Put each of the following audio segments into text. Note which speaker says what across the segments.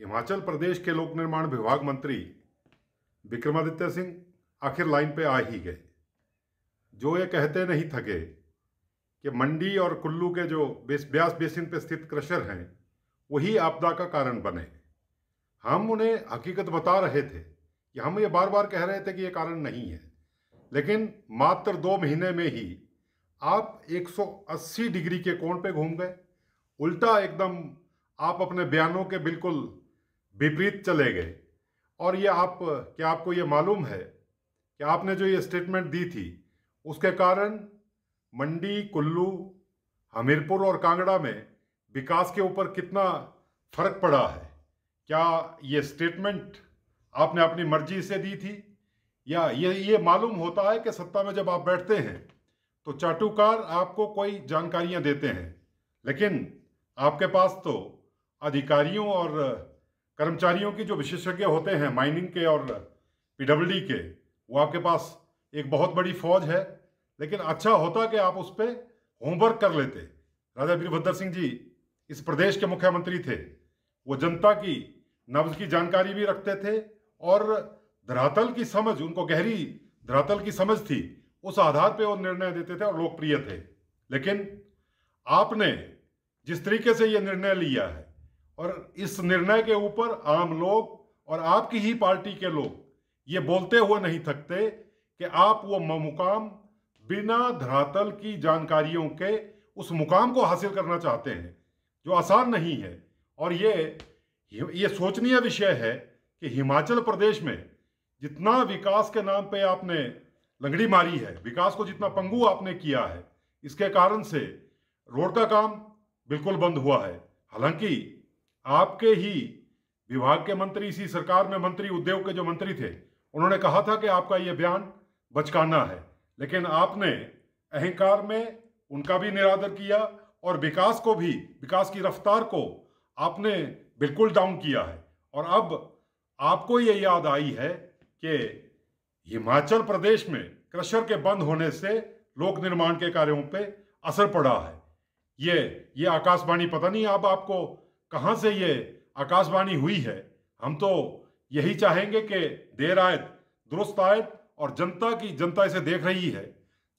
Speaker 1: हिमाचल प्रदेश के लोक निर्माण विभाग मंत्री विक्रमादित्य सिंह आखिर लाइन पे आ ही गए। जो ये कहते नहीं थके कि मंडी और कुल्लू के जो ब्यास बेसिन पे स्थित क्रशर हैं वही आपदा का कारण बने। हम उन्हें हकीकत बता रहे थे कि हम ये बार बार कह रहे थे कि ये कारण नहीं है, लेकिन मात्र 2 महीने में ही आप 180 डिग्री के कोण पे घूम गए। उल्टा एकदम आप अपने बयानों के बिल्कुल विपरीत चले गए। और ये क्या आपको ये मालूम है कि आपने जो ये स्टेटमेंट दी थी उसके कारण मंडी, कुल्लू, हमीरपुर और कांगड़ा में विकास के ऊपर कितना फर्क पड़ा है? क्या ये स्टेटमेंट आपने अपनी मर्जी से दी थी, या ये मालूम होता है कि सत्ता में जब आप बैठते हैं तो चाटुकार आपको कोई जानकारियां देते हैं, लेकिन आपके पास तो अधिकारियों और कर्मचारियों की जो विशेषज्ञ होते हैं माइनिंग के और पीडब्ल्यूडी के, वो आपके पास एक बहुत बड़ी फौज है। लेकिन अच्छा होता कि आप उस पर होमवर्क कर लेते। राजा वीरभद्र सिंह जी इस प्रदेश के मुख्यमंत्री थे, वो जनता की नब्ज की जानकारी भी रखते थे और धरातल की समझ, उनको गहरी धरातल की समझ थी, उस आधार पे वो निर्णय देते थे और लोकप्रिय थे। लेकिन आपने जिस तरीके से ये निर्णय लिया है, और इस निर्णय के ऊपर आम लोग और आपकी ही पार्टी के लोग ये बोलते हुए नहीं थकते कि आप वो मुकाम बिना धरातल की जानकारियों के उस मुकाम को हासिल करना चाहते हैं, जो आसान नहीं है। और ये सोचनीय विषय है कि हिमाचल प्रदेश में जितना विकास के नाम पे आपने लंगड़ी मारी है, विकास को जितना पंगु आपने किया है, इसके कारण से रोड का काम बिल्कुल बंद हुआ है। हालांकि आपके ही विभाग के मंत्री, इसी सरकार में मंत्री, उद्योग के जो मंत्री थे, उन्होंने कहा था कि आपका ये बयान बचकाना है, लेकिन आपने अहंकार में उनका भी निरादर किया और विकास की रफ्तार को आपने बिल्कुल डाउन किया है। और अब आपको ये याद आई है कि हिमाचल प्रदेश में क्रशर के बंद होने से लोक निर्माण के कार्यों पे असर पड़ा है। ये आकाशवाणी, पता नहीं अब आपको कहां से ये आकाशवाणी हुई है। हम तो यही चाहेंगे कि देर आयत दुरुस्त आयत, और जनता इसे देख रही है।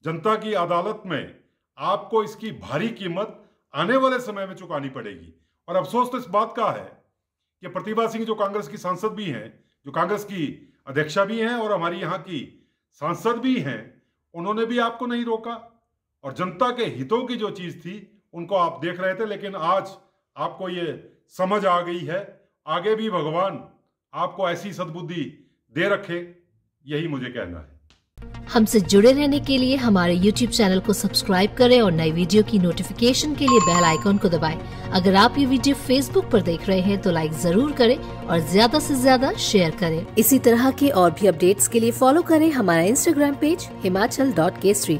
Speaker 1: जनता की अदालत में आपको इसकी भारी कीमत आने वाले समय में चुकानी पड़ेगी। और अफसोस तो इस बात का है कि प्रतिभा सिंह, जो कांग्रेस की सांसद भी हैं, जो कांग्रेस की अध्यक्षा भी हैं और हमारी यहाँ की सांसद भी हैं, उन्होंने भी आपको नहीं रोका। और जनता के हितों की जो चीज थी उनको आप देख रहे थे, लेकिन आज आपको ये समझ आ गई है। आगे भी भगवान आपको ऐसी सद्बुद्धि दे रखे, यही मुझे कहना है।
Speaker 2: हमसे जुड़े रहने के लिए हमारे YouTube चैनल को सब्सक्राइब करें और नई वीडियो की नोटिफिकेशन के लिए बेल आइकॉन को दबाएं। अगर आप ये वीडियो Facebook पर देख रहे हैं तो लाइक जरूर करें और ज्यादा से ज्यादा शेयर करें। इसी तरह के और भी अपडेट्स के लिए फॉलो करें हमारा Instagram पेज himachal.kesri।